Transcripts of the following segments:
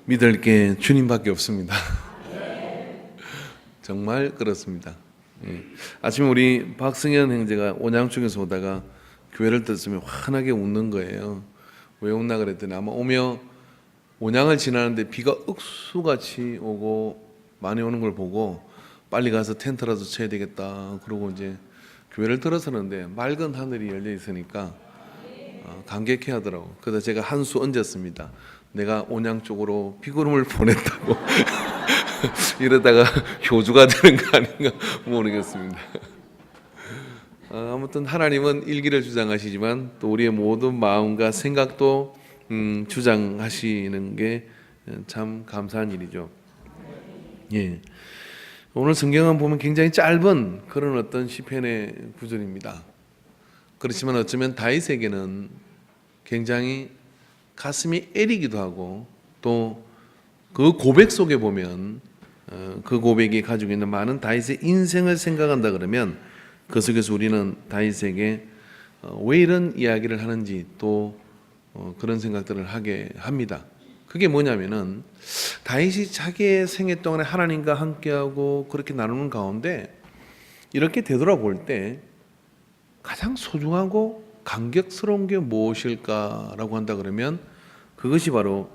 믿을 게 주님밖에 없습니다. 정말 그렇습니다. 아침에 우리 박승현 형제가 온양쪽에서 오다가 교회를 들었으면 환하게 웃는 거예요. 왜 웃나 그랬더니 아마 오며 온양을 지나는데 비가 억수같이 오고 많이 오는 걸 보고 빨리 가서 텐트라도 쳐야 되겠다 그러고 이제 교회를 들어서는데 맑은 하늘이 열려 있으니까 감격해 하더라고. 그래서 제가 한 수 얹었습니다. 내가 온양 쪽으로 비구름을 보냈다고 이러다가 교주가 되는 거 아닌가 모르겠습니다. 아무튼 하나님은 일기를 주장하시지만 또 우리의 모든 마음과 생각도 주장하시는 게 참 감사한 일이죠. 예. 오늘 성경은 보면 굉장히 짧은 그런 어떤 시편의 구절입니다. 그렇지만 어쩌면 다윗에게는 굉장히 가슴이 애리기도 하고 또 그 고백 속에 보면 그 고백이 가지고 있는 많은 다윗의 인생을 생각한다 그러면 그 속에서 우리는 다윗에게 왜 이런 이야기를 하는지 또 그런 생각들을 하게 합니다. 그게 뭐냐면은 다윗이 자기의 생애 동안에 하나님과 함께하고 그렇게 나누는 가운데 이렇게 되돌아볼 때 가장 소중하고 감격스러운 게 무엇일까라고 한다 그러면 그것이 바로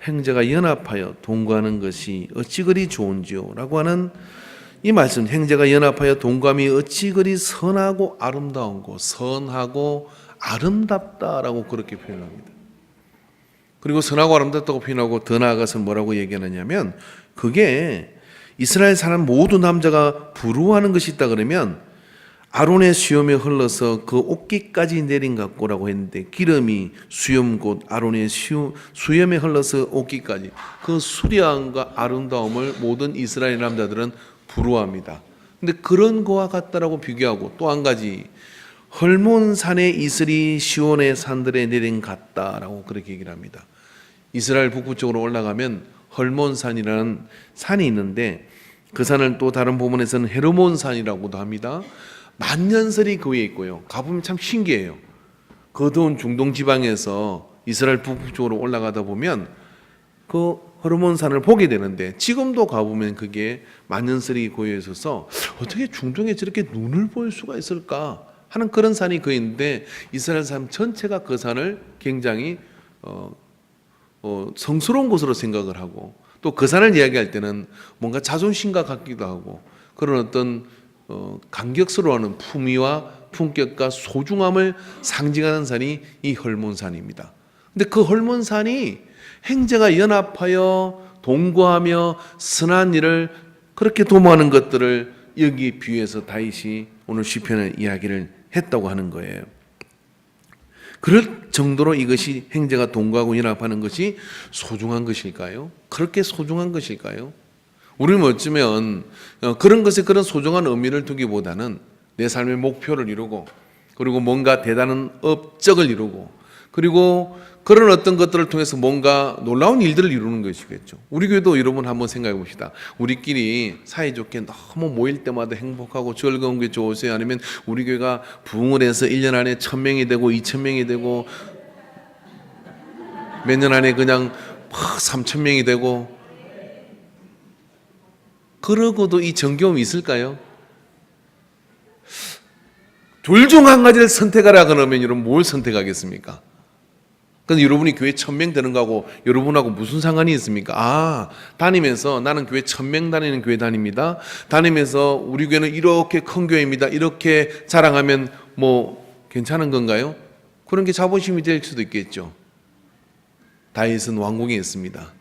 형제가 연합하여 동거하는 것이 어찌 그리 좋은지요 라고 하는 이 말씀, 형제가 연합하여 동거함이 어찌 그리 선하고 아름다운고 선하고 아름답다라고 그렇게 표현합니다. 그리고 선하고 아름답다고 표현하고 더 나아가서 뭐라고 얘기하느냐면 그게 이스라엘 사람 모두 남자가 부러워하는 것이 있다 그러면 아론의 수염에 흘러서 그 옷깃까지 내린 같고라고 했는데 기름이 수염 곧 아론의 수염에 흘러서 옷깃까지 그 수려함과 아름다움을 모든 이스라엘 남자들은 부러워합니다. 근데 그런 거와 같다라고 비교하고 또 한 가지 헐몬산의 이슬이 시온의 산들에 내린 같다라고 그렇게 얘기를 합니다. 이스라엘 북부 쪽으로 올라가면 헐몬산이라는 산이 있는데 그 산을 또 다른 부분에서는 헤르몬산이라고도 합니다. 만년설이 그 위에 있고요. 가보면 참 신기해요. 거더운 중동 지방에서 이스라엘 북부 쪽으로 올라가다 보면 그 헤르몬산을 보게 되는데 지금도 가보면 그게 만년설이 고여 있어서 어떻게 중동에 저렇게 눈을 볼 수가 있을까 하는 그런 산이 그 있는데 이스라엘 사람 전체가 그 산을 굉장히 성스러운 곳으로 생각을 하고 또 그 산을 이야기할 때는 뭔가 자존심과 같기도 하고 그런 어떤 감격스러워하는 품위와 품격과 소중함을 상징하는 산이 이 헐몬산입니다. 근데 그 헐몬산이 형제가 연합하여 동거하며 선한 일을 그렇게 도모하는 것들을 여기 비유해서 다윗이 오늘 시편의 이야기를 했다고 하는 거예요. 그럴 정도로 이것이 형제가 동거하고 연합하는 것이 소중한 것일까요? 그렇게 소중한 것일까요? 우리는 어쩌면 그런 것에 그런 소중한 의미를 두기보다는 내 삶의 목표를 이루고 그리고 뭔가 대단한 업적을 이루고 그리고 그런 어떤 것들을 통해서 뭔가 놀라운 일들을 이루는 것이겠죠. 우리 교회도 여러분 한번 생각해 봅시다. 우리끼리 사이좋게 너무 모일 때마다 행복하고 즐거운 게 좋으세요? 아니면 우리 교회가 부흥을 해서 1년 안에 1000명이 되고 2000명이 되고 몇 년 안에 그냥 3000명이 되고 그러고도 이 정겨움이 있을까요? 둘 중 한 가지를 선택하라 그러면 여러분 뭘 선택하겠습니까? 근데 여러분이 교회 1000명 되는 거하고 여러분하고 무슨 상관이 있습니까? 다니면서 나는 교회 1000명 다니는 교회 다닙니다. 다니면서 우리 교회는 이렇게 큰 교회입니다. 이렇게 자랑하면 뭐 괜찮은 건가요? 그런 게 자부심이 될 수도 있겠죠. 다윗은 왕궁에 있습니다.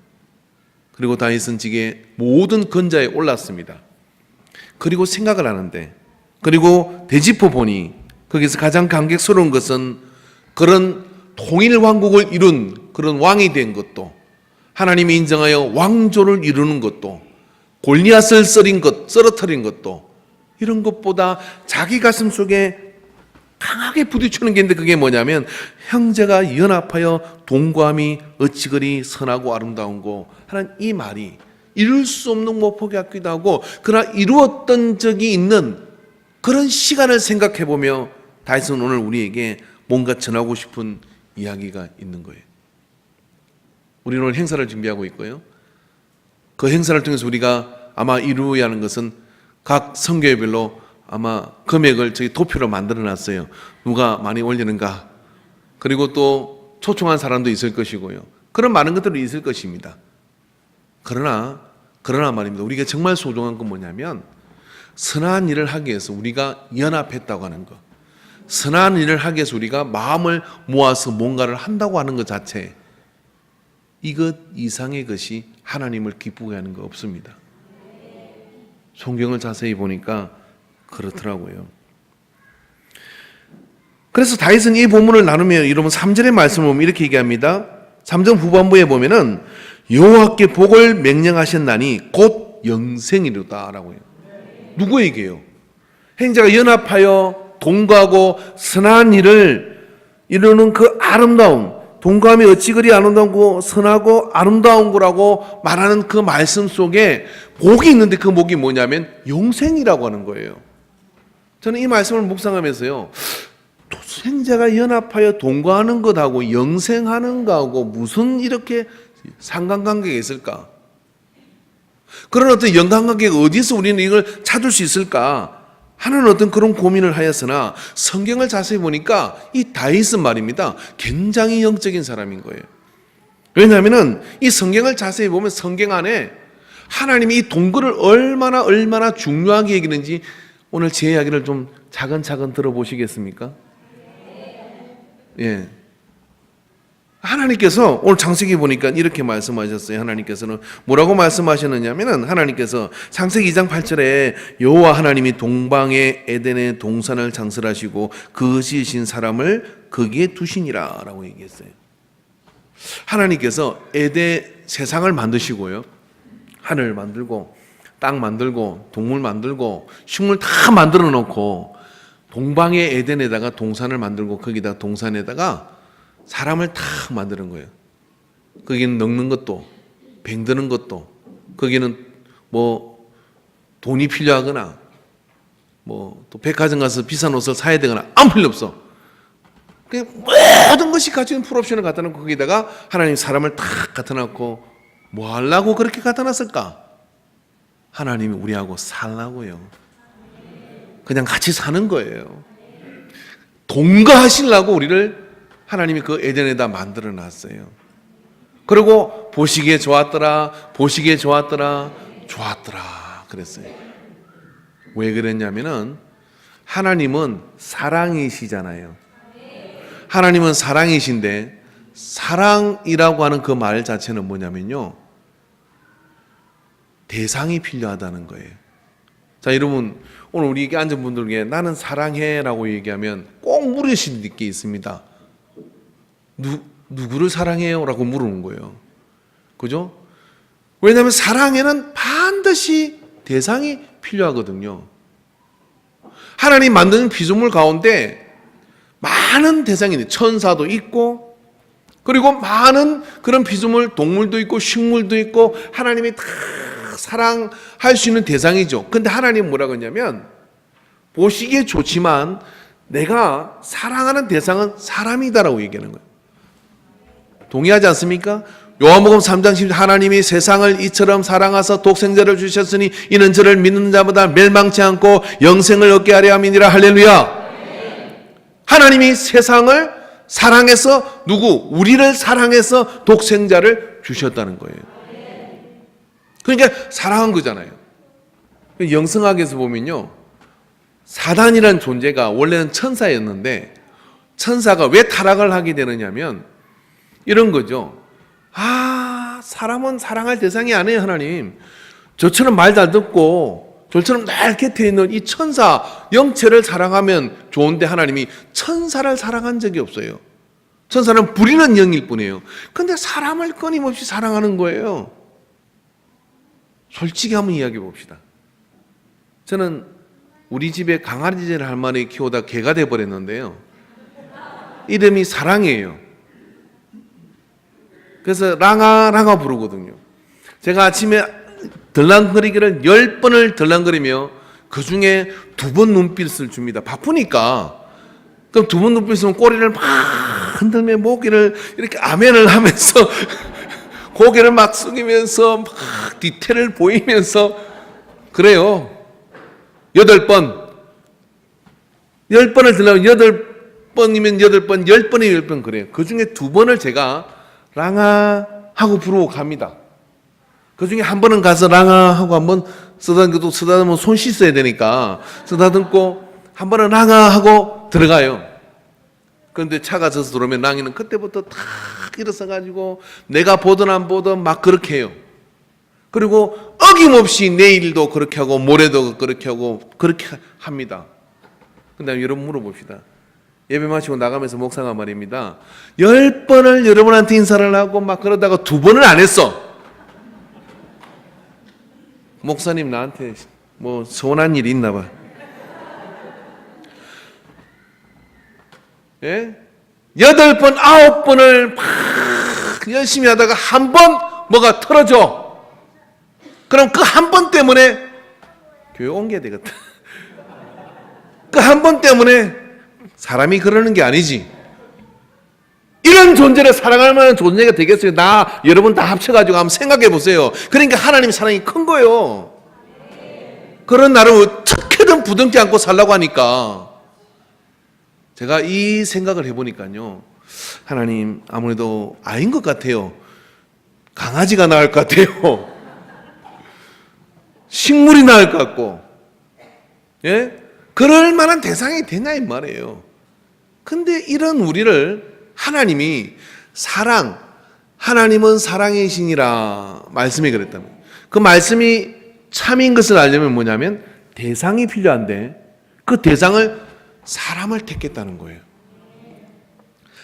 그리고 다윗은 지게 모든 건자에 올랐습니다. 그리고 생각을 하는데 그리고 되짚어 보니 거기서 가장 감격스러운 것은 그런 통일 왕국을 이룬 그런 왕이 된 것도 하나님이 인정하여 왕조를 이루는 것도 골리앗을 쓰러뜨린 것도 이런 것보다 자기 가슴 속에 강하게 부딪히는 게 있는데 그게 뭐냐면 형제가 연합하여 동거함이 어찌 그리 선하고 아름다운고 하는 이 말이 이룰 수 없는 목표 같기도 하고 그러나 이루었던 적이 있는 그런 시간을 생각해 보며 다윗은 오늘 우리에게 뭔가 전하고 싶은 이야기가 있는 거예요. 우리는 오늘 행사를 준비하고 있고요. 그 행사를 통해서 우리가 아마 이루어야 하는 것은 각 선교회별로 아마 금액을 저희 도표로 만들어 놨어요. 누가 많이 올리는가. 그리고 또 초청한 사람도 있을 것이고요. 그런 많은 것들이 있을 것입니다. 그러나 말입니다. 우리가 정말 소중한 건 뭐냐면 선한 일을 하기 위해서 우리가 연합했다고 하는 것. 선한 일을 하기 위해서 우리가 마음을 모아서 뭔가를 한다고 하는 것 자체, 이것 이상의 것이 하나님을 기쁘게 하는 거 없습니다. 성경을 자세히 보니까 그렇더라고요. 그래서 다윗은 이 본문을 나누며 여러분 3절의 말씀을 보면 이렇게 얘기합니다. 3절 후반부에 보면은 여호와께 복을 명령하셨나니 곧 영생이로다 라고 해요. 누구에게요? 행자가 연합하여 동거하고 선한 일을 이루는 그 아름다움, 동거함이 어찌 그리 아름다운고 선하고 아름다운 거라고 말하는 그 말씀 속에 복이 있는데 그 복이 뭐냐면 영생이라고 하는 거예요. 저는 이 말씀을 묵상하면서요, 행자가 연합하여 동거하는 것하고 영생하는 것하고 무슨 이렇게 상관관계가 있을까? 그런 어떤 연관관계가 어디서 우리는 이걸 찾을 수 있을까 하는 어떤 그런 고민을 하였으나 성경을 자세히 보니까 이 다윗은 말입니다, 굉장히 영적인 사람인 거예요. 왜냐하면 이 성경을 자세히 보면 성경 안에 하나님이 이 동거를 얼마나 중요하게 여기는지 오늘 제 이야기를 좀 차근차근 들어보시겠습니까? 예. 하나님께서 오늘 창세기 보니까 이렇게 말씀하셨어요. 하나님께서는 뭐라고 말씀하셨느냐면은 하나님께서 창세기 2장 8절에 여호와 하나님이 동방의 에덴의 동산을 창설하시고 그 지으신 사람을 거기에 두시니라 라고 얘기했어요. 하나님께서 에덴 세상을 만드시고요, 하늘 만들고 땅 만들고 동물 만들고 식물 다 만들어 놓고 동방의 에덴에다가 동산을 만들고 거기다 동산에다가 사람을 다 만드는 거예요. 거기는 늙는 것도 병드는 것도, 거기는 뭐 돈이 필요하거나 뭐 또 백화점 가서 비싼 옷을 사야 되거나 아무 필요 없어. 그냥 모든 것이 가지고 있는 풀옵션을 갖다 놓고 거기다가 하나님 사람을 딱 갖다 놓고 뭐 하려고 그렇게 갖다 놨을까? 하나님이 우리하고 살라고요. 그냥 같이 사는 거예요. 동거하시려고 우리를 하나님이 그 에덴에다 만들어 놨어요. 그리고 보시기에 좋았더라 그랬어요. 왜 그랬냐면은 하나님은 사랑이시잖아요. 하나님은 사랑이신데 사랑이라고 하는 그 말 자체는 뭐냐면요, 대상이 필요하다는 거예요. 자, 여러분 오늘 우리 이게 앉은 분들에게 나는 사랑해 라고 얘기하면 꼭 물으실 게 있습니다. 누구를 사랑해요? 라고 물어보는 거예요. 그죠? 왜냐하면 사랑에는 반드시 대상이 필요하거든요. 하나님 만드는 피조물 가운데 많은 대상이 있는데 천사도 있고 그리고 많은 그런 피조물, 동물도 있고 식물도 있고 하나님이 다 사랑할 수 있는 대상이죠. 근데 하나님은 뭐라고 했냐면 보시기에 좋지만 내가 사랑하는 대상은 사람이다라고 얘기하는 거예요. 동의하지 않습니까? 요한복음 3장 10절 하나님이 세상을 이처럼 사랑하사 독생자를 주셨으니 이는 저를 믿는 자보다 멸망치 않고 영생을 얻게 하려 함이니라. 할렐루야. 하나님이 세상을 사랑해서 우리를 사랑해서 독생자를 주셨다는 거예요. 그러니까 사랑한 거잖아요. 영성학에서 보면요, 사단이라는 존재가 원래는 천사였는데 천사가 왜 타락을 하게 되느냐면 이런 거죠. 사람은 사랑할 대상이 아니에요. 하나님 저처럼 말 잘 듣고 저처럼 날 곁에 있는 이 천사 영체를 사랑하면 좋은데 하나님이 천사를 사랑한 적이 없어요. 천사는 부리는 영일 뿐이에요. 그런데 사람을 끊임없이 사랑하는 거예요. 솔직히 한번 이야기해 봅시다. 저는 우리 집에 강아지를 한 마리 키우다 개가 돼버렸는데요, 이름이 사랑이에요. 그래서 랑아 부르거든요. 제가 아침에 덜랑거리기를 10번을 덜랑거리며 그 중에 2번 눈빛을 줍니다. 바쁘니까. 그럼 2번 눈빛을 꼬리를 막 흔들며 모기를 이렇게 아멘을 하면서 고개를 막 숙이면서 막 디테일을 보이면서 그래요. 8번. 10번을 들려면 8번이면 8번, 10번이면 10번 그래요. 그 중에 2번을 제가 랑아 하고 부르고 갑니다. 그 중에 한 번은 가서 랑아 하고 한번 쓰다듬고 쓰다듬으면 손 씻어야 되니까 쓰다듬고 한 번은 랑아 하고 들어가요. 그런데 차가 져서 들어오면 랑이는 그때부터 탁 일어서가지고 내가 보든 안 보든 막 그렇게 해요. 그리고 어김없이 내일도 그렇게 하고 모레도 그렇게 하고 그렇게 합니다. 근데 여러분 물어봅시다. 예배 마치고 나가면서 목사가 말입니다. 10번을 여러분한테 인사를 하고 막 그러다가 2번을 안 했어. 목사님 나한테 뭐 서운한 일이 있나 봐. 예? 8번, 9번을 막 열심히 하다가 한 번 뭐가 틀어져. 그럼 그 한 번 때문에 교회 옮겨야 되겠다. 그 한 번 때문에 사람이 그러는 게 아니지. 이런 존재를 사랑할 만한 존재가 되겠어요? 나 여러분 다 합쳐가지고 한번 생각해 보세요. 그러니까 하나님 사랑이 큰 거예요. 그런 나를 어떻게든 부둥켜 안고 살라고 하니까 제가 이 생각을 해보니까요, 하나님 아무래도 아닌 것 같아요. 강아지가 나을 것 같아요. 식물이 나을 것 같고, 예? 그럴 만한 대상이 되냐 이 말이에요. 근데 이런 우리를 하나님이 사랑, 하나님은 사랑이시니라 말씀이 그랬다면, 그 말씀이 참인 것을 알려면 뭐냐면 대상이 필요한데 그 대상을 사람을 택했다는 거예요.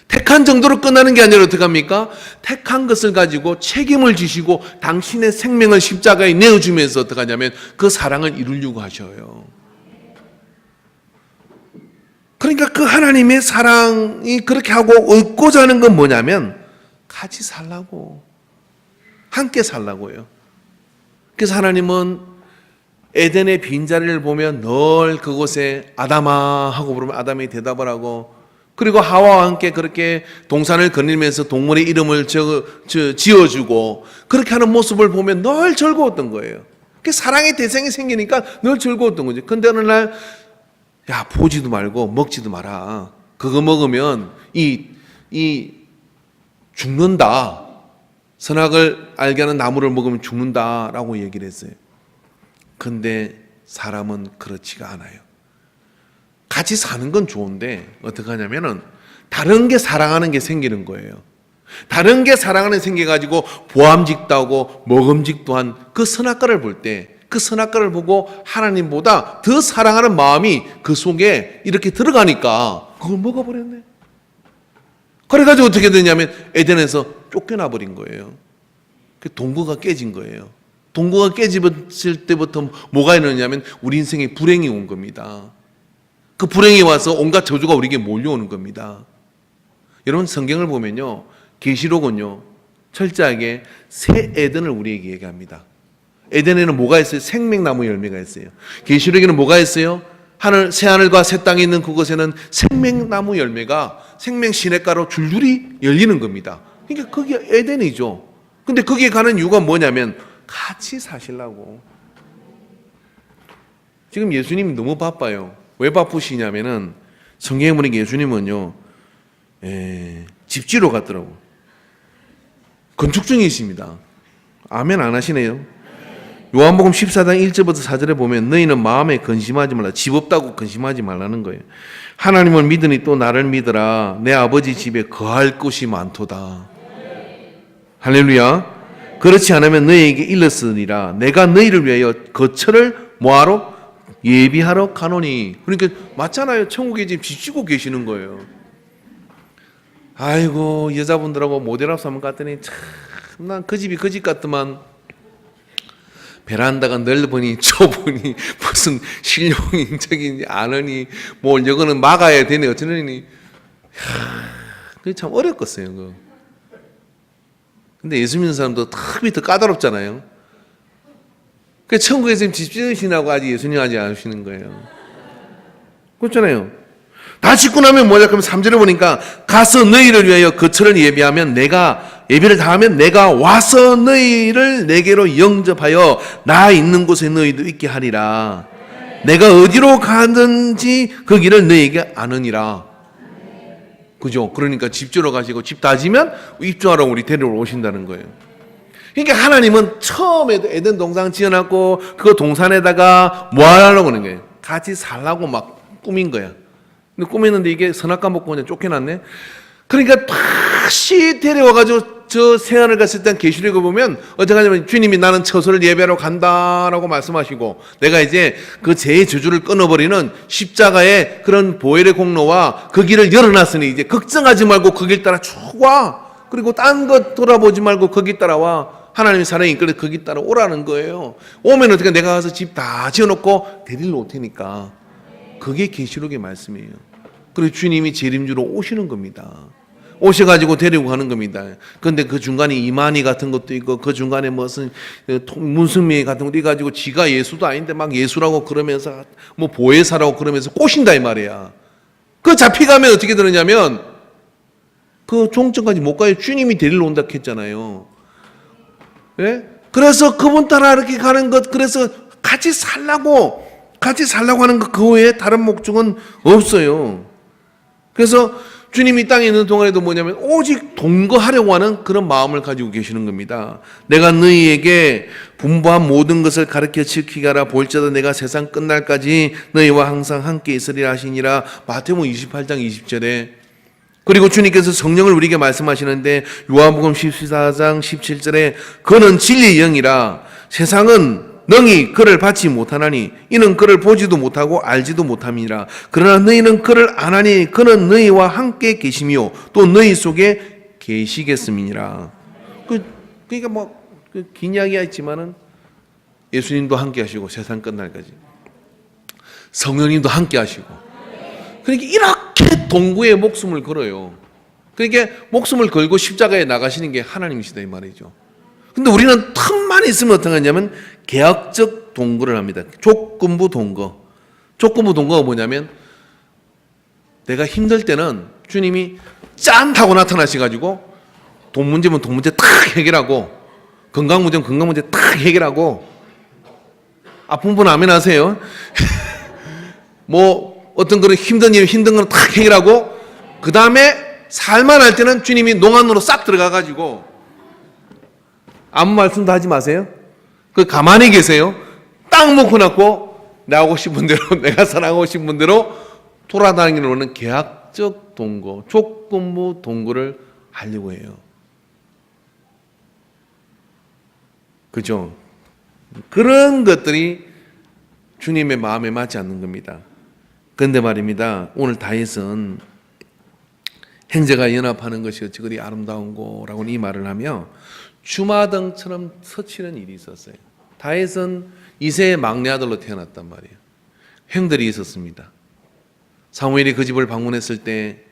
택한 정도로 끝나는 게 아니라 어떻게 합니까? 택한 것을 가지고 책임을 지시고 당신의 생명을 십자가에 내어주면서 어떻게 하냐면 그 사랑을 이루려고 하셔요. 그러니까 그 하나님의 사랑이 그렇게 하고 얻고자 하는 건 뭐냐면 같이 살라고, 함께 살라고요. 그래서 하나님은 에덴의 빈자리를 보면 늘 그곳에 아담아 하고 부르면 아담이 대답을 하고, 그리고 하와와 함께 그렇게 동산을 거닐면서 동물의 이름을 지어주고 그렇게 하는 모습을 보면 늘 즐거웠던 거예요. 그 사랑의 대상이 생기니까 늘 즐거웠던 거죠. 근데 어느 날, 야, 보지도 말고 먹지도 마라. 그거 먹으면 이 죽는다. 선악을 알게 하는 나무를 먹으면 죽는다라고 얘기를 했어요. 근데 사람은 그렇지가 않아요. 같이 사는 건 좋은데 어떻게 하냐면은 다른 게 사랑하는 게 생기는 거예요. 다른 게 사랑하는 게 생겨가지고 보암직도 하고 먹음직도 한 그 선악과를 볼 때 그 선악과를 보고 하나님보다 더 사랑하는 마음이 그 속에 이렇게 들어가니까 그걸 먹어버렸네. 그래가지고 어떻게 되냐면 에덴에서 쫓겨나 버린 거예요. 동거가 깨진 거예요. 동거가 깨졌을 때부터 뭐가 있느냐면 우리 인생에 불행이 온 겁니다. 그 불행이 와서 온갖 저주가 우리에게 몰려오는 겁니다. 여러분 성경을 보면요, 계시록은요 철저하게 새 에덴을 우리에게 얘기합니다. 에덴에는 뭐가 있어요? 생명나무 열매가 있어요. 계시록에는 뭐가 있어요? 새 하늘과 새 땅에 있는 그곳에는 생명나무 열매가 생명 시냇가로 줄줄이 열리는 겁니다. 그러니까 그게 에덴이죠. 근데 거기에 가는 이유가 뭐냐면 같이 사시려고. 지금 예수님이 너무 바빠요. 왜 바쁘시냐면은 성경에 보니까 예수님은요 집지로 갔더라고. 건축 중이십니다. 아멘 안 하시네요. 요한복음 14장 1절부터 4절에 보면 너희는 마음에 근심하지 말라. 집 없다고 근심하지 말라는 거예요. 하나님을 믿으니 또 나를 믿으라. 내 아버지 집에 거할 곳이 많도다. 할렐루야. 그렇지 않으면 너희에게 일렀으리라. 내가 너희를 위하여 거처를 뭐하러? 예비하러 가노니. 그러니까 맞잖아요. 천국에 지금 지치고 계시는 거예요. 아이고 여자분들하고 모델하우스 한번 갔더니 참 난 그 집이 그 집 같더만. 베란다가 넓으니 좁으니 무슨 실용적인지 아느니 뭘 이거는 막아야 되네 어쩌느니. 그게 참 어렵겠어요. 그거. 근데 예수 믿는 사람도 탁이 더 까다롭잖아요. 그 천국에 지금 집 지으시라고 아직 예수님 하지 않으시는 거예요. 그렇잖아요. 다 짓고 나면 뭐냐? 그러면 3절에 보니까 가서 너희를 위하여 거처를 예비하면 내가 예비를 다 하면 내가 와서 너희를 내게로 영접하여 나 있는 곳에 너희도 있게 하리라. 내가 어디로 가든지 그 길을 너희에게 아느니라. 그죠? 그러니까 집 지으러 가시고 집 다 지면 입주하러 우리 데리러 오신다는 거예요. 그러니까 하나님은 처음에도 에덴 동산 지어놨고 그 동산에다가 뭐 하려고 하는 거예요? 같이 살라고 막 꾸민 거야. 근데 꾸몄는데 이게 선악과 먹고 그냥 쫓겨났네. 그러니까 다시 데려와가지고 저 세안을 갔을 때 계시록을 보면 어떻게 하냐면 주님이 나는 처소를 예배하러 간다라고 말씀하시고 내가 이제 그 죄의 저주를 끊어버리는 십자가의 그런 보혈의 공로와 그 길을 열어놨으니 이제 걱정하지 말고 그 길 따라 쭉 와. 그리고 딴 것 돌아보지 말고 거기 따라와. 하나님의 사랑이 이끌어 거기 따라 오라는 거예요. 오면 어떻게 내가 가서 집 다 지어놓고 데리러 올 테니까. 그게 계시록의 말씀이에요. 그리고 주님이 재림주로 오시는 겁니다. 오셔가지고 데리고 가는 겁니다. 그런데 그 중간에 이만희 같은 것도 있고 그 중간에 무슨 문승미 같은 것도 있어가지고 지가 예수도 아닌데 막 예수라고 그러면서 뭐 보혜사라고 그러면서 꼬신다 이 말이야. 그 잡혀가면 어떻게 되느냐면 그 종점까지 못 가요. 주님이 데리러 온다 했잖아요. 예? 그래서 그분 따라 이렇게 가는 것, 그래서 같이 살라고 하는 것, 그 외에 다른 목적은 없어요. 그래서 주님이 땅에 있는 동안에도 뭐냐면 오직 동거하려고 하는 그런 마음을 가지고 계시는 겁니다. 내가 너희에게 분부한 모든 것을 가르쳐 지키게 하라. 볼지어다 내가 세상 끝날까지 너희와 항상 함께 있으리라 하시니라. 마태복음 28장 20절에. 그리고 주님께서 성령을 우리에게 말씀하시는데 요한복음 14장 17절에 그는 진리의 영이라 세상은 능히 그를 받지 못하나니 이는 그를 보지도 못하고 알지도 못함이라. 그러나 너희는 그를 아나니 그는 너희와 함께 계시며 또 너희 속에 계시겠음이니라. 그러니까 뭐 긴 이야기가 있지만은 예수님도 함께 하시고 세상 끝날까지 성령님도 함께 하시고 그러니까 이렇게 동구의 목숨을 걸어요. 그러니까 목숨을 걸고 십자가에 나가시는 게 하나님이시다 이 말이죠. 근데 우리는 틈만 있으면 어떻게 하냐면 계약적 동거를 합니다. 조건부 동거. 조건부 동거가 뭐냐면 내가 힘들 때는 주님이 짠 하고 나타나셔가지고 돈 문제면 돈 문제 탁 해결하고 건강 문제면 건강 문제 탁 해결하고 아픈 분 아멘 하세요. 뭐 어떤 그런 힘든 일 힘든 건 탁 해결하고 그 다음에 살만할 때는 주님이 농안으로 싹 들어가가지고 아무 말씀도 하지 마세요. 그 가만히 계세요. 딱 묶어놨고 나하고 싶은 대로 내가 사랑하고 싶은 대로 돌아다니는 계약적 동거, 조건부 동거를 하려고 해요. 그죠? 그런 것들이 주님의 마음에 맞지 않는 겁니다. 그런데 말입니다. 오늘 다윗은 형제가 연합하는 것이 어찌 그리 아름다운 거라고 이 말을 하며 주마등처럼 서치는 일이 있었어요. 다윗은 이새의 막내 아들로 태어났단 말이에요. 형들이 있었습니다. 사무엘이 그 집을 방문했을 때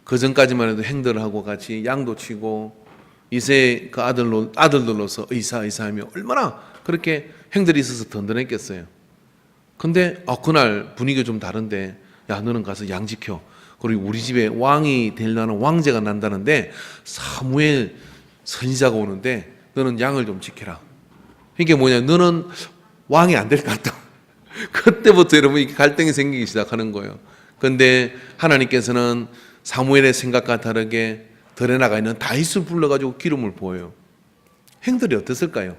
그 전까지만 해도 형들하고 같이 양도 치고 이새의 그 아들들로서 의사하며 얼마나 그렇게 형들이 있어서 든든했겠어요. 근데 그날 분위기가 좀 다른데 야 너는 가서 양 지켜. 그리고 우리 집에 왕이 되려는 왕제가 난다는데 사무엘 선지자가 오는데 너는 양을 좀 지켜라. 이게 뭐냐 너는 왕이 안 될 것 같다. 그때부터 여러분 이렇게 갈등이 생기기 시작하는 거예요. 그런데 하나님께서는 사무엘의 생각과 다르게 들에 나가 있는 다윗을 불러가지고 기름을 부어요. 행들이 어땠을까요?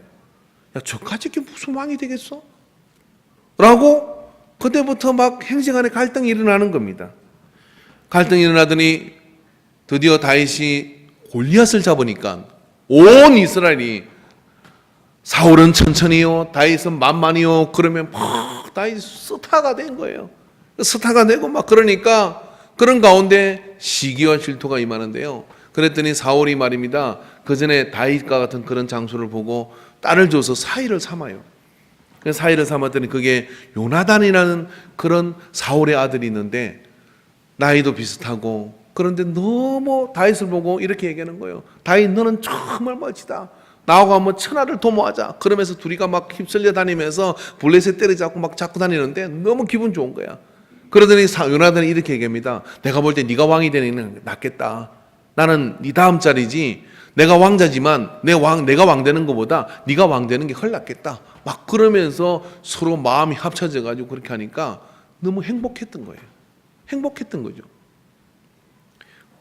야 저까지 게 무슨 왕이 되겠어? 라고 그때부터 막 형제간에 갈등이 일어나는 겁니다. 갈등이 일어나더니 드디어 다윗이 골리앗을 잡으니까 온 이스라엘이 사울은 천천히요 다윗은 만만히요 그러면 막 다윗이 스타가 된 거예요. 스타가 되고 막 그러니까 그런 가운데 시기와 질투가 임하는데요. 그랬더니 사울이 말입니다. 그 전에 다윗과 같은 그런 장소를 보고 딸을 줘서 사위를 삼아요. 그래서 사위를 삼았더니 그게 요나단이라는 그런 사울의 아들이 있는데 나이도 비슷하고 그런데 너무 다윗을 보고 이렇게 얘기하는 거예요. 다윗 너는 정말 멋지다. 나하고 한번 천하를 도모하자. 그러면서 둘이가 막 휩쓸려 다니면서 블레셋 때려잡고 막 잡고 다니는데 너무 기분 좋은 거야. 그러더니 요나단이 이렇게 얘기합니다. 내가 볼 때 네가 왕이 되는 게 낫겠다. 나는 네 다음 자리지. 내가 왕자지만 내가 왕 되는 것보다 네가 왕 되는 게 훨 낫겠다. 막 그러면서 서로 마음이 합쳐져 가지고 그렇게 하니까 너무 행복했던 거예요. 행복했던 거죠.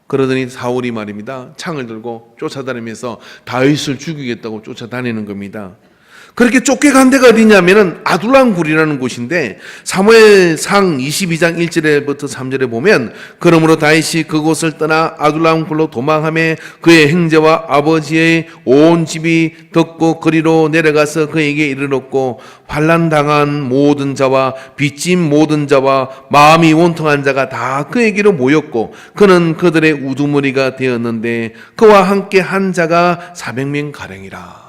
그러더니 사울이 말입니다. 창을 들고 쫓아다니면서 다윗을 죽이겠다고 쫓아다니는 겁니다. 그렇게 쫓겨간 데가 어디냐면은 아둘람 굴이라는 곳인데 사무엘상 22장 1절부터 3절에 보면 그러므로 다윗이 그곳을 떠나 아둘람 굴로 도망하며 그의 형제와 아버지의 온 집이 듣고 그리로 내려가서 그에게 이르렀고 환난당한 모든 자와 빚진 모든 자와 마음이 원통한 자가 다 그에게로 모였고 그는 그들의 우두머리가 되었는데 그와 함께 한 자가 400명 가량이라.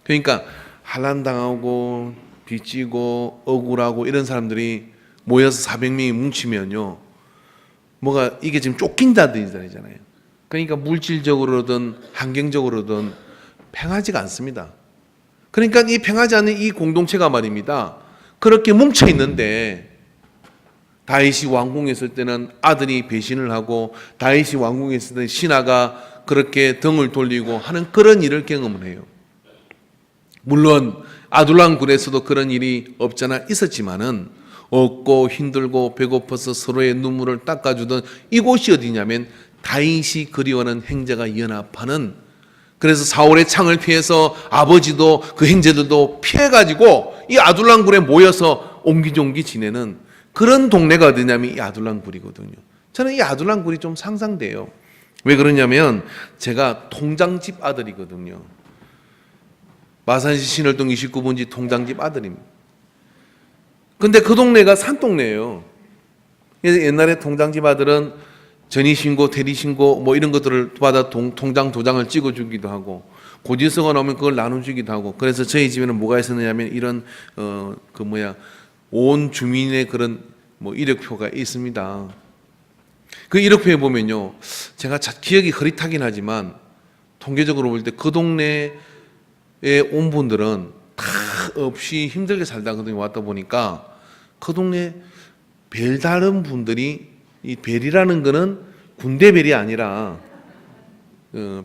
그러니까 환난당하고 빚지고 억울하고 이런 사람들이 모여서 400명이 뭉치면요, 뭐가 이게 지금 쫓긴 자들이잖아요. 그러니까 물질적으로든 환경적으로든 평하지가 않습니다. 그러니까 이 평하지 않는 이 공동체가 말입니다, 그렇게 뭉쳐 있는데 다윗이 왕궁에 있을 때는 아들이 배신을 하고 다윗이 왕궁에 있을 때는 신하가 그렇게 등을 돌리고 하는 그런 일을 경험을 해요. 물론 아둘람 굴에서도 그런 일이 없잖아 있었지만은 없고 힘들고 배고파서 서로의 눈물을 닦아주던 이곳이 어디냐면 다윗이 그리워하는 형제가 연합하는, 그래서 사울의 창을 피해서 아버지도 그 형제들도 피해가지고 이 아둘람 굴에 모여서 옹기종기 지내는 그런 동네가 어디냐면 이 아둘람 굴이거든요. 저는 이 아둘람 굴이 좀 상상돼요. 왜 그러냐면 제가 통장집 아들이거든요. 마산시 신월동 29번지 통장집 아들입니다. 근데 그 동네가 산동네예요. 옛날에 통장집 아들은 전이신고, 대리신고 뭐 이런 것들을 받아 통장 도장을 찍어주기도 하고 고지서가 나오면 그걸 나눠주기도 하고, 그래서 저희 집에는 뭐가 있었느냐면 이런 온 주민의 그런 뭐 이력표가 있습니다. 그 이력표에 보면요, 제가 기억이 흐릿하긴 하지만 통계적으로 볼 때 그 동네에 온 분들은 다 없이 힘들게 살다 그 동네 왔다 보니까 그 동네 별다른 분들이, 이 별이라는 거는 군대 별이 아니라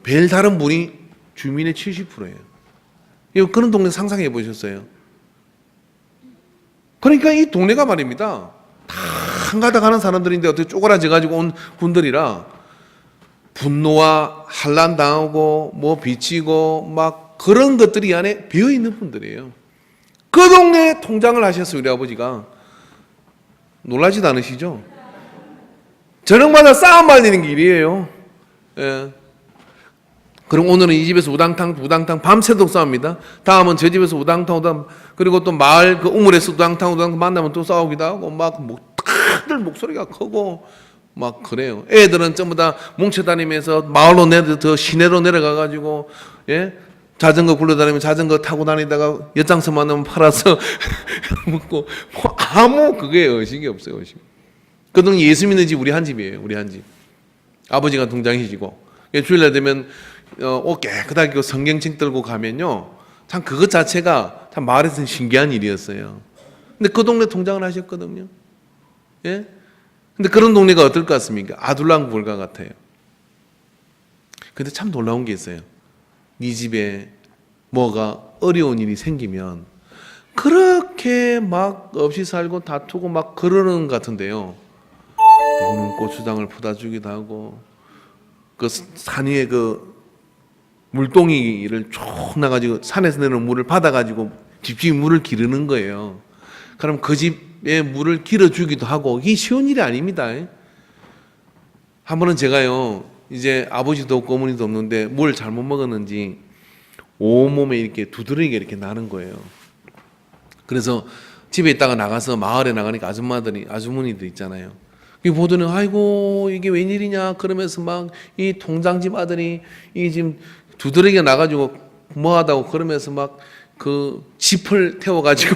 별다른 분이 주민의 70%예요. 그런 동네 상상해 보셨어요? 그러니까 이 동네가 말입니다, 다 한가닥 하는 사람들인데 어떻게 쪼그라져 가지고 온 분들이라 분노와 환난 당하고 뭐 비치고 막 그런 것들이 안에 배어 있는 분들이에요. 그 동네에 통장을 하셨어요. 우리 아버지가. 놀라지도 않으시죠? 저녁마다 싸움 말리는 길이에요. 예. 그럼 오늘은 이 집에서 우당탕 밤새도록 싸웁니다. 다음은 저 집에서 우당탕 그리고 또 마을 그 우물에서 우당탕 만나면 또 싸우기도 하고 막 다들 목소리가 크고 막 그래요. 애들은 전부 다 뭉쳐다니면서 마을로 저 시내로 내려가 가지고 자전거 굴러다니면 자전거 타고 다니다가 엿장서 만나면 팔아서 먹고 뭐 아무 그게 의식이 없어요. 의식. 그동 예수 믿는 집 우리 한 집이에요. 우리 한 집. 아버지가 동장이시고 주일날 되면 옷 깨끗하게 성경책 들고 가면요, 참 그것 자체가 참 마을에서는 신기한 일이었어요. 근데 그 동네 통장을 하셨거든요. 예? 근데 그런 동네가 어떨 것 같습니까? 아둘람 굴과 같아요. 근데 참 놀라운 게 있어요. 네 집에 뭐가 어려운 일이 생기면 그렇게 막 없이 살고 다투고 막 그러는 것 같은데요, 누구는 고추장을 퍼다 주기도 하고 그 산 위에 그 물동이를 쭉 나가지고 산에서 내는 물을 받아가지고 집집이 물을 기르는 거예요. 그럼 그 집에 물을 길어주기도 하고, 이게 쉬운 일이 아닙니다. 한 번은 제가요, 이제 아버지도 없고 어머니도 없는데 뭘 잘못 먹었는지 온몸에 이렇게 두드러기가 이렇게 나는 거예요. 그래서 집에 있다가 나가서 마을에 나가니까 아주머니들 있잖아요. 보더니 아이고 이게 웬일이냐 그러면서 막 이 통장집 아들이 이 지금 두드러기가 나가지고 뭐하다고 그러면서 막 그 짚을 태워가지고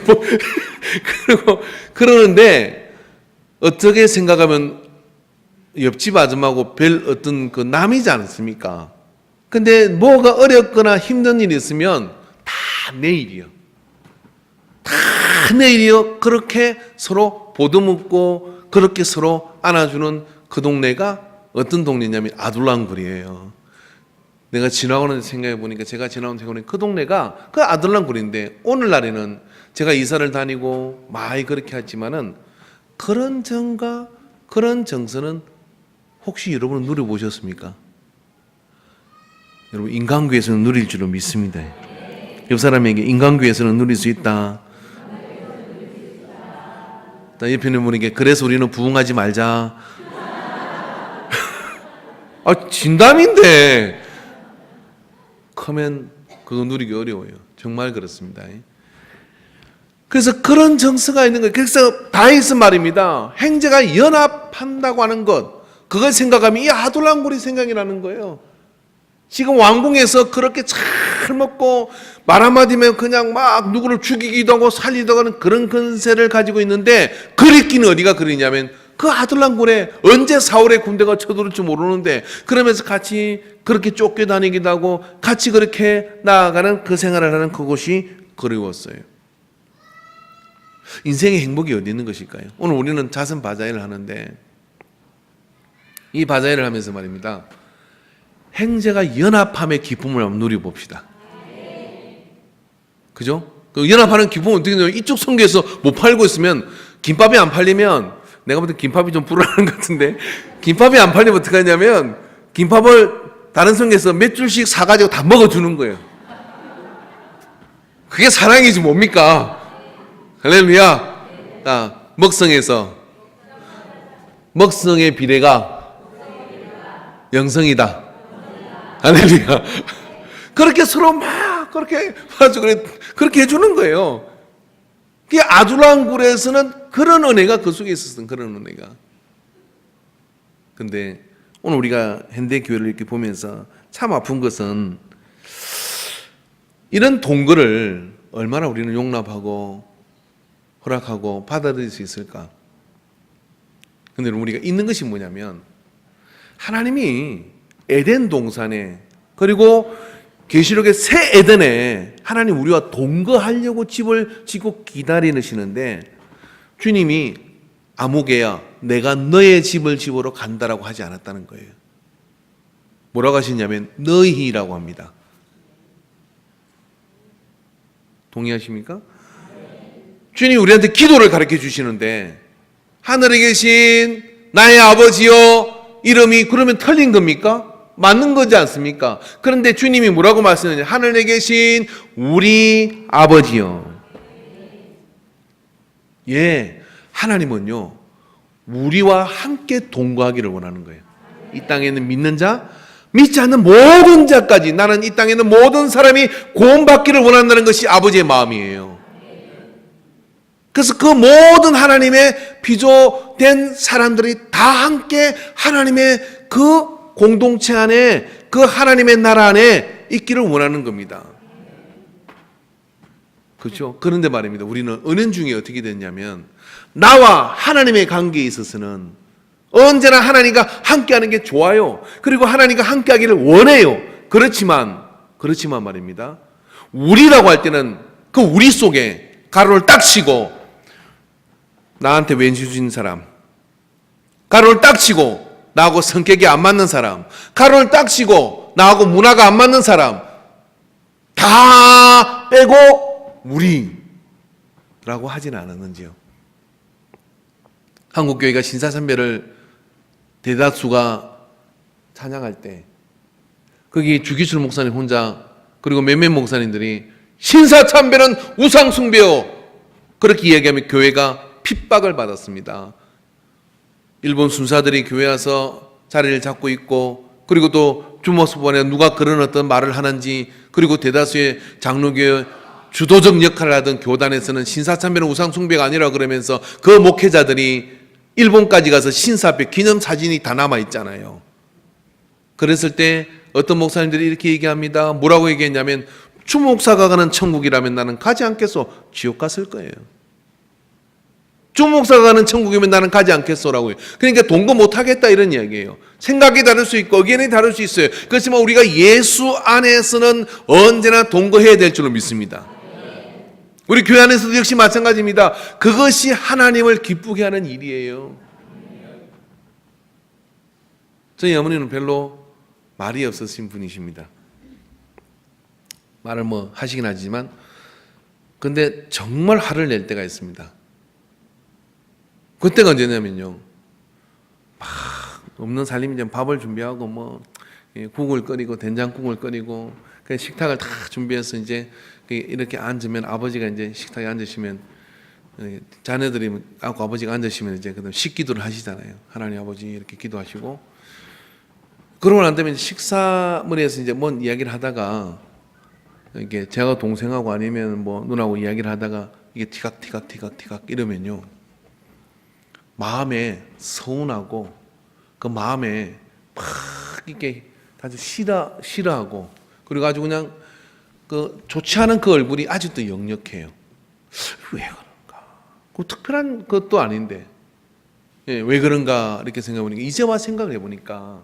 그리고 그러는데 어떻게 생각하면 옆집 아줌마하고 별 어떤 그 남이지 않습니까? 근데 뭐가 어렵거나 힘든 일이 있으면 다 내일이요. 다 내일이요. 그렇게 서로 보듬고 그렇게 서로 안아주는 그 동네가 어떤 동네냐면 아둘랑굴이에요. 내가 지나오는 생각해 보니까 제가 지나온 생각에 그 동네가 그 아둘랑굴인데 오늘날에는 제가 이사를 다니고 많이 그렇게 하지만은 그런 정과 그런 정서는 혹시 여러분은 누려보셨습니까? 여러분 인간교회에서는 누릴 줄로 믿습니다. 옆 사람에게 인간교회에서는 누릴 수 있다. 옆에 있는 분에게 그래서 우리는 부흥하지 말자. 진담인데 크면 그거 누리기 어려워요. 정말 그렇습니다. 그래서 그런 정서가 있는 거예요. 그래서 다윗은 말입니다. 형제가 연합한다고 하는 것, 그걸 생각하면 이 아둘람굴이 생각이 나는 거예요. 지금 왕궁에서 그렇게 잘 먹고 말 한마디면 그냥 막 누구를 죽이기도 하고 살리기도 하는 그런 근세를 가지고 있는데 그리끼는 어디가 그리냐면 그 아둘람굴에 언제 사울의 군대가 쳐들어올지 모르는데 그러면서 같이 그렇게 쫓겨다니기도 하고 같이 그렇게 나아가는 그 생활을 하는 그곳이 그리웠어요. 인생의 행복이 어디 있는 것일까요? 오늘 우리는 자선 바자회를 하는데 이 바자회를 하면서 말입니다. 형제가 연합함의 기쁨을 한번 누려봅시다. 그죠? 그 연합하는 기쁨은 어떻게 되냐면 이쪽 성교에서 못 팔고 있으면 김밥이 안 팔리면 내가 볼 때 김밥이 좀 불안한 것 같은데 김밥이 안 팔리면 어떻게 하냐면 김밥을 다른 성교에서 몇 줄씩 사가지고 다 먹어주는 거예요. 그게 사랑이지 뭡니까? 할렐루야. 먹성에서 먹성의 비례가 영성이다. 할렐루야. 그렇게 서로 막 그렇게 그렇게 해주는 거예요. 그 아둘람굴에서는 그런 은혜가 그 속에 있었던 그런 은혜가. 근데 오늘 우리가 현대 교회를 이렇게 보면서 참 아픈 것은 이런 동거를 얼마나 우리는 용납하고 허락하고 받아들일 수 있을까? 근데 우리가 있는 것이 뭐냐면 하나님이 에덴 동산에 그리고 계시록의 새 에덴에 하나님 우리와 동거하려고 집을 짓고 기다리시는데 주님이 아무개야 내가 너의 집을 집으로 간다라고 하지 않았다는 거예요. 뭐라고 하시냐면 너희라고 합니다. 동의하십니까? 주님이 우리한테 기도를 가르쳐 주시는데 하늘에 계신 나의 아버지여 이름이 그러면 틀린 겁니까? 맞는 거지 않습니까? 그런데 주님이 뭐라고 말씀하시냐? 하늘에 계신 우리 아버지요. 예, 하나님은요 우리와 함께 동거하기를 원하는 거예요. 이 땅에 있는 믿는 자, 믿지 않는 모든 자까지 나는 이 땅에 있는 모든 사람이 구원받기를 원한다는 것이 아버지의 마음이에요. 그래서 그 모든 하나님의 비조된 사람들이 다 함께 하나님의 그 공동체 안에 그 하나님의 나라 안에 있기를 원하는 겁니다. 그렇죠? 그런데 말입니다. 우리는 은연 중에 어떻게 됐냐면 나와 하나님의 관계에 있어서는 언제나 하나님과 함께하는 게 좋아요. 그리고 하나님과 함께하기를 원해요. 그렇지만 말입니다. 우리라고 할 때는 그 우리 속에 가로를 딱 치고 나한테 왠지 주신 사람, 가로를 딱 치고 나하고 성격이 안 맞는 사람, 가로를 딱 치고 나하고 문화가 안 맞는 사람 다 빼고 우리라고 하진 않았는지요. 한국교회가 신사참배를 대다수가 찬양할 때 거기 주기철 목사님 혼자 그리고 몇몇 목사님들이 신사참배는 우상숭배요 그렇게 이야기하면 교회가 핍박을 받았습니다. 일본 순사들이 교회 와서 자리를 잡고 있고 그리고 또 주목수반에 누가 그런 어떤 말을 하는지 그리고 대다수의 장로교회 주도적 역할을 하던 교단에서는 신사참배는 우상숭배가 아니라 그러면서 그 목회자들이 일본까지 가서 신사배 기념사진이 다 남아있잖아요. 그랬을 때 어떤 목사님들이 이렇게 얘기합니다. 뭐라고 얘기했냐면 주목사가 가는 천국이라면 나는 가지 않겠소. 지옥 갔을 거예요. 주목사가 가는 천국이면 나는 가지 않겠소라고요. 그러니까 동거 못하겠다 이런 이야기예요. 생각이 다를 수 있고 의견이 다를 수 있어요. 그렇지만 우리가 예수 안에서는 언제나 동거해야 될 줄로 믿습니다. 우리 교회 안에서도 역시 마찬가지입니다. 그것이 하나님을 기쁘게 하는 일이에요. 저희 어머니는 별로 말이 없으신 분이십니다. 말을 뭐 하시긴 하지만 근데 정말 화를 낼 때가 있습니다. 그때가 언제냐면요, 막 없는 살림이면 밥을 준비하고 뭐 국을 끓이고 된장국을 끓이고 그 식탁을 다 준비해서 이제 이렇게 앉으면 아버지가 이제 식탁에 앉으시면 자녀들이 아버지가 앉으시면 이제 그다음 식기도를 하시잖아요. 하나님 아버지 이렇게 기도하시고 그러고 난 다음에 식사물에서 이제 뭔 이야기를 하다가 이게 제가 동생하고 아니면 뭐 누나하고 이야기를 하다가 이게 티각티각 이러면요, 마음에 서운하고 그 마음에 막 이렇게 아주 싫어하고 그리고 아주 그냥 그 좋지 않은 그 얼굴이 아직도 역력해요. 왜 그런가? 그 특별한 것도 아닌데 왜 그런가 이렇게 생각해보니까 이제 와 생각을 해보니까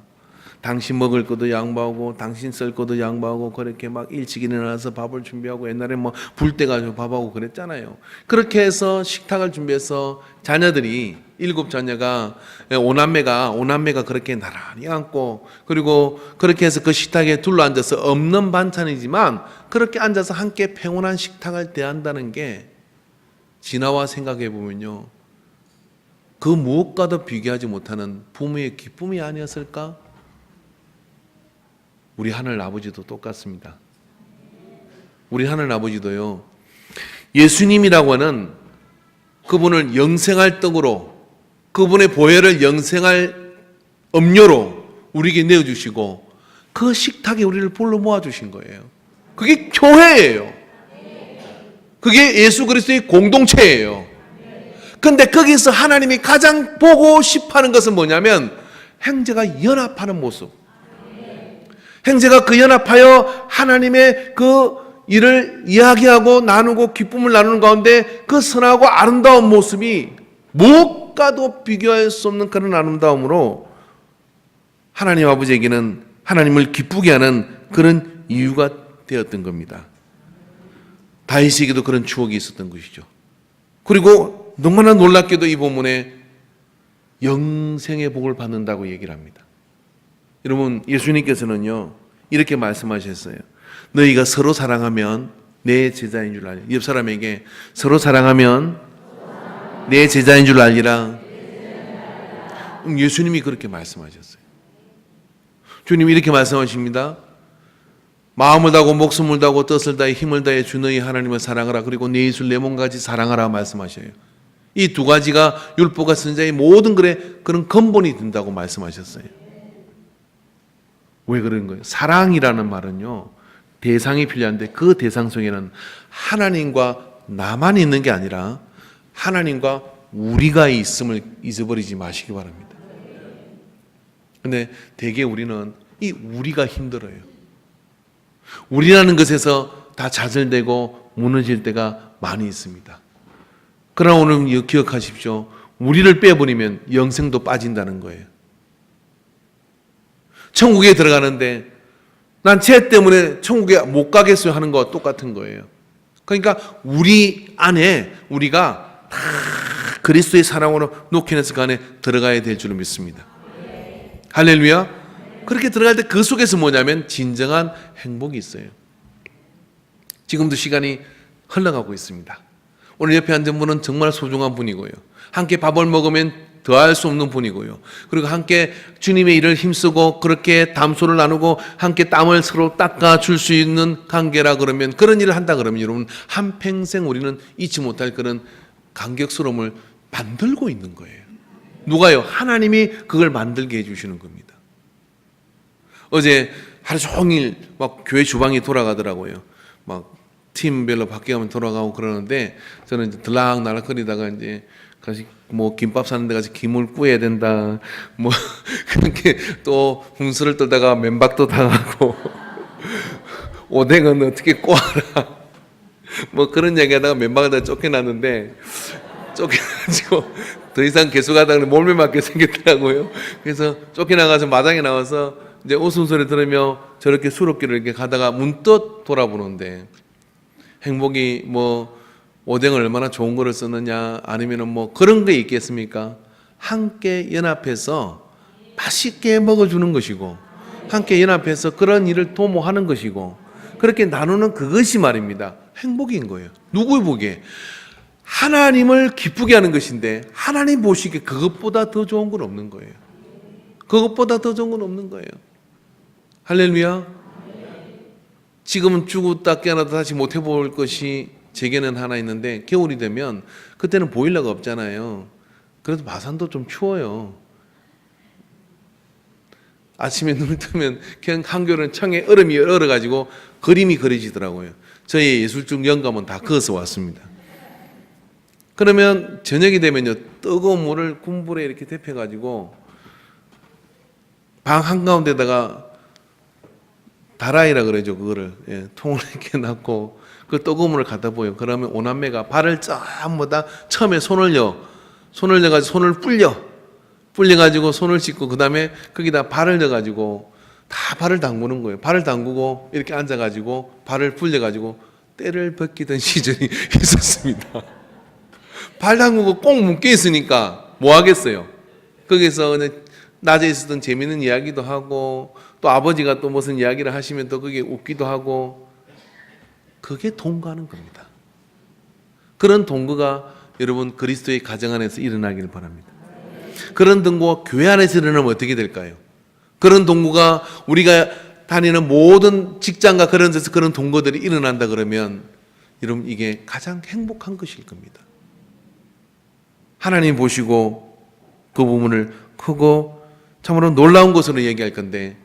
당신 먹을 것도 양보하고 당신 쓸 것도 양보하고 그렇게 막 일찍 일어나서 밥을 준비하고 옛날에 뭐 불 때 가지고 밥하고 그랬잖아요. 그렇게 해서 식탁을 준비해서 자녀들이 7자녀가 5남매가 그렇게 나란히 앉고 그리고 그렇게 해서 그 식탁에 둘러앉아서 없는 반찬이지만 그렇게 앉아서 함께 평온한 식탁을 대한다는 게 지나와 생각해 보면요, 그 무엇과도 비교하지 못하는 부모의 기쁨이 아니었을까? 우리 하늘 아버지도 똑같습니다. 우리 하늘 아버지도요, 예수님이라고 하는 그분을 영생할 떡으로, 그분의 보혈을 영생할 음료로 우리에게 내어주시고 그 식탁에 우리를 불러 모아주신 거예요. 그게 교회예요. 그게 예수 그리스도의 공동체예요. 근데 거기서 하나님이 가장 보고 싶어하는 것은 뭐냐면 형제가 연합하는 모습. 형제가 그 연합하여 하나님의 그 일을 이야기하고 나누고 기쁨을 나누는 가운데 그 선하고 아름다운 모습이 무엇과도 비교할 수 없는 그런 아름다움으로 하나님 아버지에게는 하나님을 기쁘게 하는 그런 이유가 되었던 겁니다. 다윗에게도 그런 추억이 있었던 것이죠. 그리고 너무나 놀랍게도 이 본문에 영생의 복을 받는다고 얘기를 합니다. 여러분, 예수님께서는요 이렇게 말씀하셨어요. 너희가 서로 사랑하면 내 제자인 줄 알리라. 옆 사람에게 서로 사랑하면 내 제자인 줄 알리라. 예수님이 그렇게 말씀하셨어요. 주님이 이렇게 말씀하십니다. 마음을 다하고 목숨을 다하고 뜻을 다해 힘을 다해 주 너희 하나님을 사랑하라. 그리고 내 이웃을 내 몸과 같이 사랑하라 말씀하셔요. 이 두 가지가 율법과 선지자의 모든 그런 근본이 된다고 말씀하셨어요. 왜 그런 거예요? 사랑이라는 말은요, 대상이 필요한데 그 대상 속에는 하나님과 나만 있는 게 아니라 하나님과 우리가 있음을 잊어버리지 마시기 바랍니다. 근데 대개 우리는 이 우리가 힘들어요. 우리라는 것에서 다 좌절되고 무너질 때가 많이 있습니다. 그러나 오늘 기억하십시오. 우리를 빼버리면 영생도 빠진다는 거예요. 천국에 들어가는데 난 쟤 때문에 천국에 못 가겠어요 하는 거와 똑같은 거예요. 그러니까 우리 안에 우리가 다 그리스도의 사랑으로 놓여서 그 안에 들어가야 될 줄을 믿습니다. 할렐루야. 그렇게 들어갈 때 그 속에서 뭐냐면 진정한 행복이 있어요. 지금도 시간이 흘러가고 있습니다. 오늘 옆에 앉은 분은 정말 소중한 분이고요. 함께 밥을 먹으면 더할 수 없는 분이고요. 그리고 함께 주님의 일을 힘쓰고 그렇게 담소를 나누고 함께 땀을 서로 닦아줄 수 있는 관계라 그러면, 그런 일을 한다 그러면 여러분 한평생 우리는 잊지 못할 그런 감격스러움을 만들고 있는 거예요. 누가요? 하나님이 그걸 만들게 해주시는 겁니다. 어제 하루 종일 막 교회 주방이 돌아가더라고요. 막 팀별로 바뀌어가면 돌아가고 그러는데 저는 이제 들락날락 거리다가 이제 가서 뭐 김밥 사는데 가서 김을 구워야 된다, 뭐 그렇게 또 훈수를 떨다가 맨박도 당하고 오뎅은 어떻게 꼬아라, 뭐 그런 얘기하다가 맨박을 다 쫓겨났는데 쫓겨나가지고 더 이상 계속하다가 몰매 맞게 생겼더라고요. 그래서 쫓겨나가서 마당에 나와서 이제 웃음소리 들으며 저렇게 수롭기를 이렇게 가다가 문득 돌아보는데 행복이 뭐 오뎅을 얼마나 좋은 거를 쓰느냐, 아니면은 뭐 그런 게 있겠습니까? 함께 연합해서 맛있게 먹어주는 것이고, 함께 연합해서 그런 일을 도모하는 것이고, 그렇게 나누는 그것이 말입니다, 행복인 거예요. 누구 보기에? 하나님을 기쁘게 하는 것인데, 하나님 보시기에 그것보다 더 좋은 건 없는 거예요. 그것보다 더 좋은 건 없는 거예요. 할렐루야. 지금은 죽었다 깨어나도 다시 못 해볼 것이 제게는 하나 있는데, 겨울이 되면 그때는 보일러가 없잖아요. 그래도 마산도 좀 추워요. 아침에 눈을 뜨면 그냥 한겨울은 청에 얼음이 얼어가지고 그림이 그려지더라고요. 저희 예술적 영감은 다 그어서 왔습니다. 그러면 저녁이 되면요, 뜨거운 물을 군불에 이렇게 데펴가지고 방 한가운데다가 다라이라 그러죠. 그거를 통을 이렇게 놨고 그 뜨거운 물을 갖다 보여. 그러면 오남매가 발을 전부 다 처음에 손을 넣어가지고 손을 불려가지고 손을 씻고 그 다음에 거기다 발을 넣어가지고 다 발을 담그는 거예요. 발을 담그고 이렇게 앉아가지고 발을 불려가지고 때를 벗기던 시절이 있었습니다. 발 담그고 꼭 묶여 있으니까 뭐 하겠어요? 거기서 낮에 있었던 재미있는 이야기도 하고 또 아버지가 또 무슨 이야기를 하시면 또 그게 웃기도 하고, 그게 동거하는 겁니다. 그런 동거가 여러분 그리스도의 가정 안에서 일어나기를 바랍니다. 그런 동거가 교회 안에서 일어나면 어떻게 될까요? 그런 동거가 우리가 다니는 모든 직장과 그런 데서 그런 동거들이 일어난다 그러면 여러분 이게 가장 행복한 것일 겁니다. 하나님 보시고 그 부분을 크고 참으로 놀라운 것으로 얘기할 건데,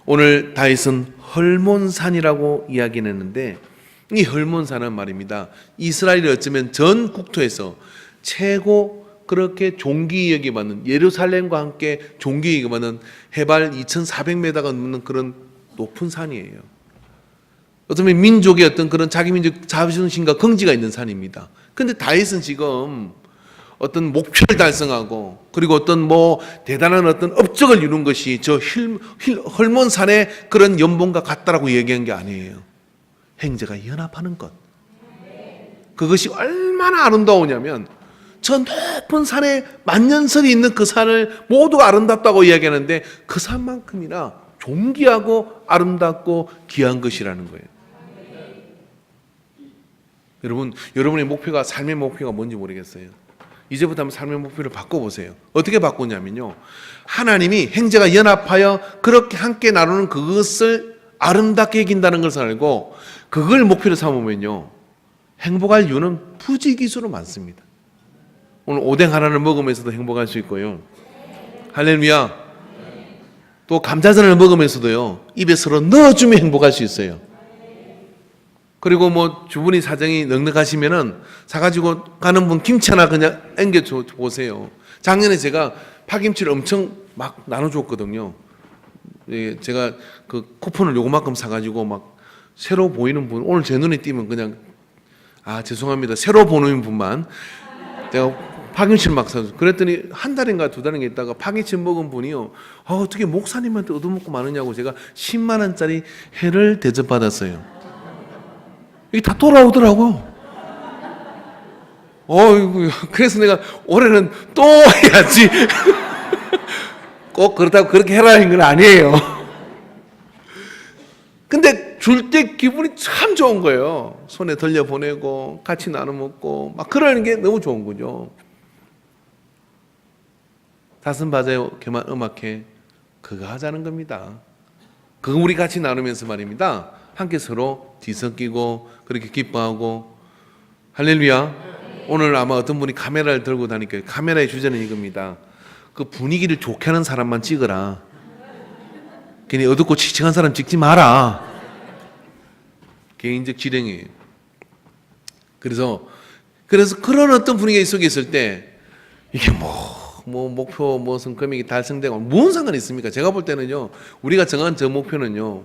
오늘 다윗은 헐몬산이라고 이야기를 했는데, 이 헐몬산은 말입니다, 이스라엘이 어쩌면 전 국토에서 최고 그렇게 존귀 여기받는, 예루살렘과 함께 존귀 여기받는 해발 2,400m가 넘는 그런 높은 산이에요. 어쩌면 민족의 어떤 그런 자기 민족 자부심과 긍지가 있는 산입니다. 그런데 다윗은 지금 어떤 목표를 달성하고 그리고 어떤 뭐 대단한 어떤 업적을 이룬 것이 저 헐몬산의 그런 연봉과 같다라고 얘기한 게 아니에요. 형제가 연합하는 것, 그것이 얼마나 아름다우냐면 저 높은 산에 만년설이 있는 그 산을 모두가 아름답다고 이야기하는데 그 산만큼이나 존귀하고 아름답고 귀한 것이라는 거예요. 여러분의 목표가, 삶의 목표가 뭔지 모르겠어요. 이제부터 한번 삶의 목표를 바꿔보세요. 어떻게 바꾸냐면요, 하나님이 형제가 연합하여 그렇게 함께 나누는 그것을 아름답게 여긴다는 것을 알고 그걸 목표로 삼으면요, 행복할 이유는 부지기수로 많습니다. 오늘 오뎅 하나를 먹으면서도 행복할 수 있고요, 할렐루야, 또 감자전을 먹으면서도요 입에 서로 넣어주면 행복할 수 있어요. 그리고 뭐 주부니 사정이 넉넉하시면은 사가지고 가는 분 김치 하나 그냥 앵겨 보세요. 작년에 제가 파김치를 엄청 막 나눠줬거든요. 제가 그 쿠폰을 요거만큼 사가지고 막 새로 보이는 분, 오늘 제 눈에 띄면 그냥 죄송합니다, 새로 보는 분만 내가 파김치를 막 사줘. 그랬더니 한 달인가 두 달인가 있다가 파김치 먹은 분이요, 어떻게 목사님한테 얻어먹고 마느냐고 제가 10만 원짜리 회를 대접받았어요. 이게 다 돌아오더라고. 어이구, 그래서 내가 올해는 또 해야지. 꼭 그렇다고 그렇게 해라는 건 아니에요. 근데 줄 때 기분이 참 좋은 거예요. 손에 들려 보내고 같이 나눠 먹고 막 그러는 게 너무 좋은 거죠. 다슴바자요 개만 음악회 그거 하자는 겁니다. 그거 우리 같이 나누면서 말입니다, 함께 서로 뒤섞이고 그렇게 기뻐하고. 할렐루야. 오늘 아마 어떤 분이 카메라를 들고 다니니까 카메라의 주제는 이겁니다. 그 분위기를 좋게 하는 사람만 찍어라. 괜히 어둡고 칙칙한 사람 찍지 마라. 개인적 지령이에요. 그래서 그런 어떤 분위기 속에 있을 때 이게 뭐 목표 무슨 금액이 달성되고 무슨 상관이 있습니까? 제가 볼 때는요, 우리가 정한 저 목표는요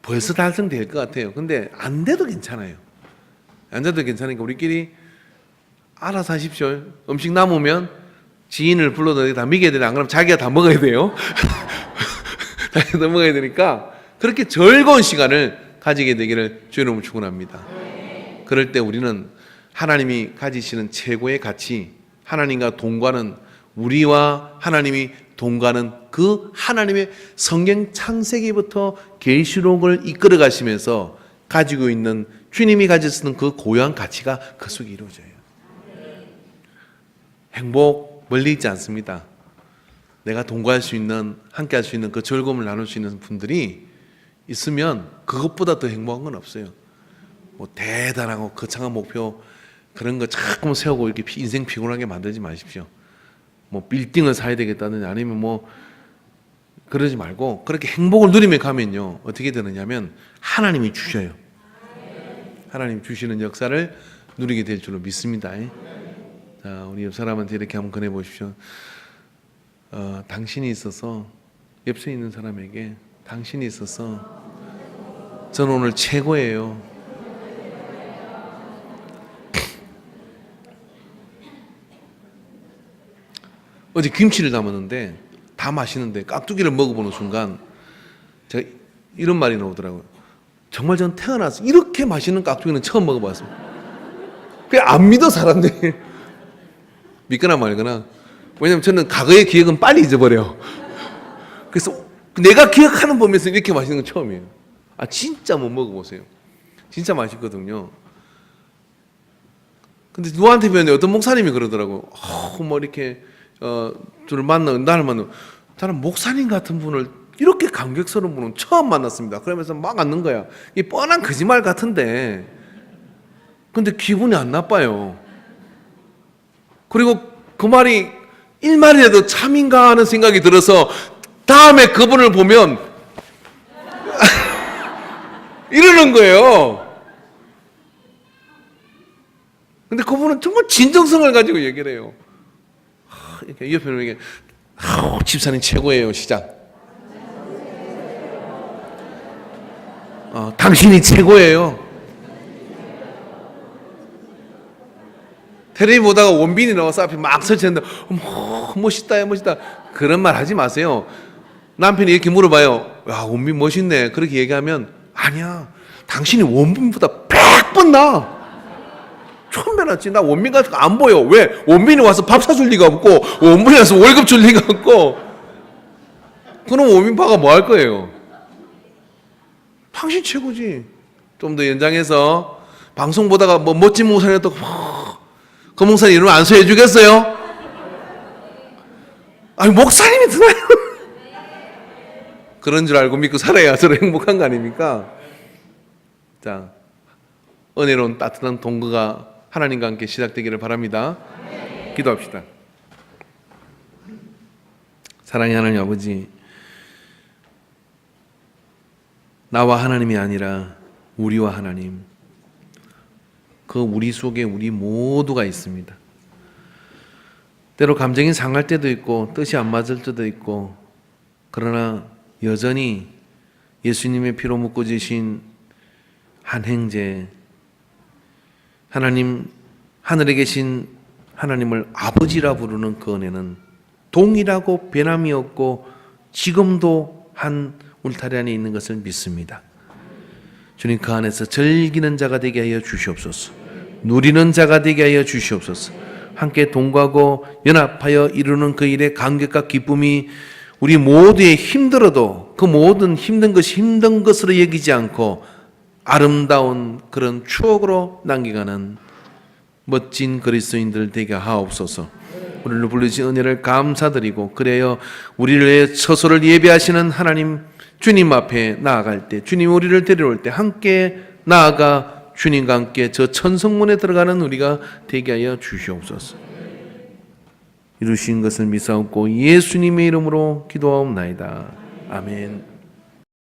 벌써 달성될 것 같아요. 근데 안 돼도 괜찮아요. 안 돼도 괜찮으니까 우리끼리 알아서 하십시오. 음식 남으면 지인을 불러도 다 먹여야 되나, 안 그러면 자기가 다 먹어야 돼요. 자기가 다 먹어야 되니까 그렇게 즐거운 시간을 가지게 되기를 주의 이름으로 축원합니다. 그럴 때 우리는 하나님이 가지시는 최고의 가치, 하나님과 동거하는, 우리와 하나님이 동거하는 그 하나님의 성경 창세기부터 계시록을 이끌어 가시면서 가지고 있는, 주님이 가지시는 그 고유한 가치가 그 속에 이루어져요. 행복 멀리 있지 않습니다. 내가 동거할 수 있는, 함께 할 수 있는 그 즐거움을 나눌 수 있는 분들이 있으면 그것보다 더 행복한 건 없어요. 뭐 대단하고 거창한 목표 그런 거 자꾸 세우고 이렇게 인생 피곤하게 만들지 마십시오. 뭐 빌딩을 사야 되겠다든지 아니면 뭐 그러지 말고, 그렇게 행복을 누리며 가면요 어떻게 되느냐면 하나님이 주셔요. 하나님 주시는 역사를 누리게 될 줄로 믿습니다. 자, 우리 옆 사람한테 이렇게 한번 권해 보십시오. 당신이 있어서, 옆에 있는 사람에게 당신이 있어서 저는 오늘 최고예요. 어제 김치를 담았는데 다 맛있는데 깍두기를 먹어보는 순간 제가 이런 말이 나오더라고요. 정말 저는 태어나서 이렇게 맛있는 깍두기는 처음 먹어봤습니다. 그게 안 믿어 사람들이. 믿거나 말거나. 왜냐면 저는 과거의 기억은 빨리 잊어버려요. 그래서 내가 기억하는 범위에서 이렇게 맛있는 건 처음이에요. 아 진짜 한번 먹어보세요. 진짜 맛있거든요. 근데 누구한테 배웠는데 어떤 목사님이 그러더라고요. 뭐 이렇게 저를 나를 만나, 저는 목사님 같은 분을, 이렇게 감격스러운 분은 처음 만났습니다. 그러면서 막 앉는 거야. 이 뻔한 거짓말 같은데, 근데 기분이 안 나빠요. 그리고 그 말이 일말이라도 참인가 하는 생각이 들어서 다음에 그분을 보면 이러는 거예요. 근데 그분은 정말 진정성을 가지고 얘기를 해요. 이렇게 옆에 이렇게 집사님 최고예요. 시작. 당신이 최고예요. 텔레비 보다가 원빈이 나와서 앞에 막 설치했는데 멋있다 멋있다 그런 말 하지 마세요. 남편이 이렇게 물어봐요. 야 원빈 멋있네. 그렇게 얘기하면 아니야, 당신이 원빈보다 100번 나아. 처음 뵈놨지. 나 원빈 같은 거 안 보여. 왜? 원빈이 와서 밥 사줄 리가 없고, 원빈이 와서 월급 줄 리가 없고. 그럼 원빈 파가 뭐 할 거예요? 당신 최고지. 좀 더 연장해서 방송 보다가 뭐 멋진 목사님 그 목사님 이름 안 소개해 주겠어요? 아니 목사님이 드나요? 그런 줄 알고 믿고 살아야 서로 행복한 거 아닙니까? 자, 은혜로운 따뜻한 동거가 하나님과 함께 시작되기를 바랍니다. 기도합시다. 사랑의 하나님 아버지, 나와 하나님이 아니라 우리와 하나님, 그 우리 속에 우리 모두가 있습니다. 때로 감정이 상할 때도 있고 뜻이 안 맞을 때도 있고, 그러나 여전히 예수님의 피로 묶어지신 한 형제, 하나님, 하늘에 계신 하나님을 아버지라 부르는 그 은혜는 동일하고 변함이 없고 지금도 한 울타리 안에 있는 것을 믿습니다. 주님, 그 안에서 즐기는 자가 되게 하여 주시옵소서. 누리는 자가 되게 하여 주시옵소서. 함께 동거하고 연합하여 이루는 그 일의 감격과 기쁨이 우리 모두의 힘들어도 그 모든 힘든 것이 힘든 것으로 여기지 않고 아름다운 그런 추억으로 남겨가는 멋진 그리스도인들 되게 하옵소서. 우리를 부르신 은혜를 감사드리고, 그래요 우리를 위해 처소를 예배하시는 하나님 주님 앞에 나아갈 때, 주님 우리를 데려올 때 함께 나아가 주님과 함께 저 천성문에 들어가는 우리가 되게 하여 주시옵소서. 이루신 것을 믿사옵고 예수님의 이름으로 기도하옵나이다. 아멘.